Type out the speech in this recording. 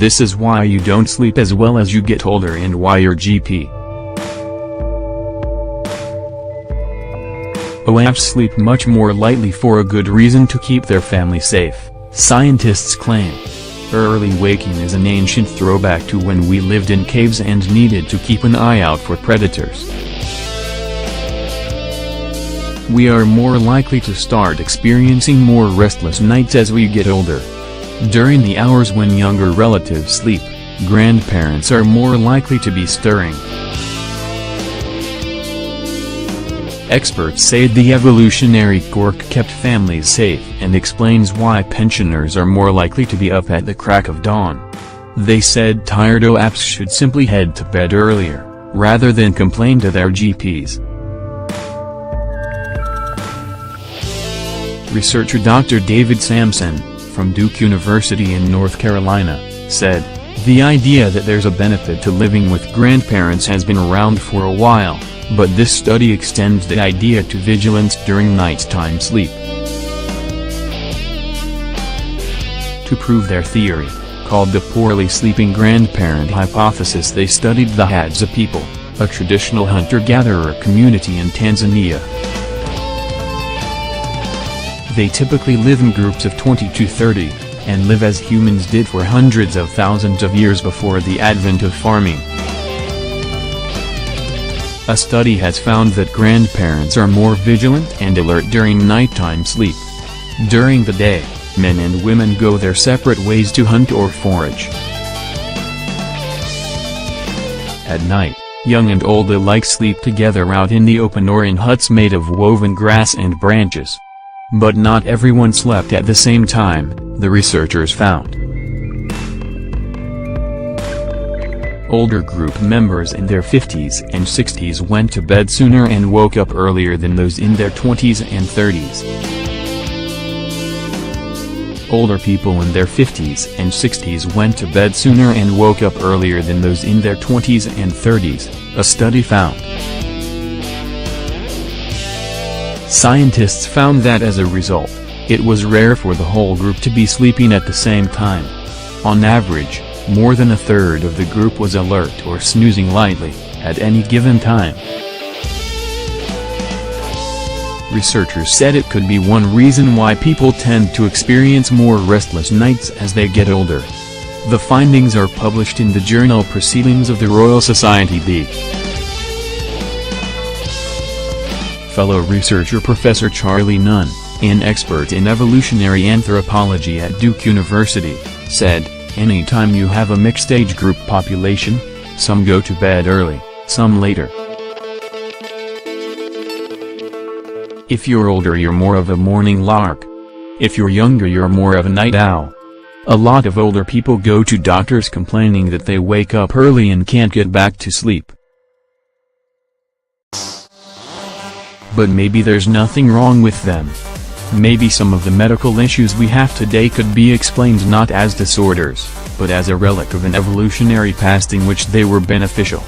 This is why you don't sleep as well as you get older and why your GP OAPs sleep much more lightly for a good reason: to keep their family safe, scientists claim. Early waking is an ancient throwback to when we lived in caves and needed to keep an eye out for predators. We are more likely to start experiencing more restless nights as we get older. During the hours when younger relatives sleep, grandparents are more likely to be stirring. Experts say the evolutionary quirk kept families safe and explains why pensioners are more likely to be up at the crack of dawn. They said tired OAPs should simply head to bed earlier, rather than complain to their GPs. Researcher Dr. David Sampson, from Duke University in North Carolina, said, "The idea that there's a benefit to living with grandparents has been around for a while, but this study extends the idea to vigilance during nighttime sleep." To prove their theory, called the poorly sleeping grandparent hypothesis, they studied the Hadza people, a traditional hunter-gatherer community in Tanzania. They typically live in groups of 20 to 30, and live as humans did for hundreds of thousands of years before the advent of farming. A study has found that grandparents are more vigilant and alert during nighttime sleep. During the day, men and women go their separate ways to hunt or forage. At night, young and old alike sleep together out in the open or in huts made of woven grass and branches. But not everyone slept at the same time, the researchers found. Older group members in their 50s and 60s went to bed sooner and woke up earlier than those in their 20s and 30s. Older people in their 50s and 60s went to bed sooner and woke up earlier than those in their 20s and 30s, a study found. Scientists found that as a result, it was rare for the whole group to be sleeping at the same time. On average, more than a third of the group was alert or snoozing lightly, at any given time. Researchers said it could be one reason why people tend to experience more restless nights as they get older. The findings are published in the journal Proceedings of the Royal Society B. Fellow researcher Professor Charlie Nunn, an expert in evolutionary anthropology at Duke University, said, "Anytime you have a mixed age group population, some go to bed early, some later. If you're older, you're more of a morning lark. If you're younger, you're more of a night owl. A lot of older people go to doctors complaining that they wake up early and can't get back to sleep. But maybe there's nothing wrong with them. Maybe some of the medical issues we have today could be explained not as disorders, but as a relic of an evolutionary past in which they were beneficial."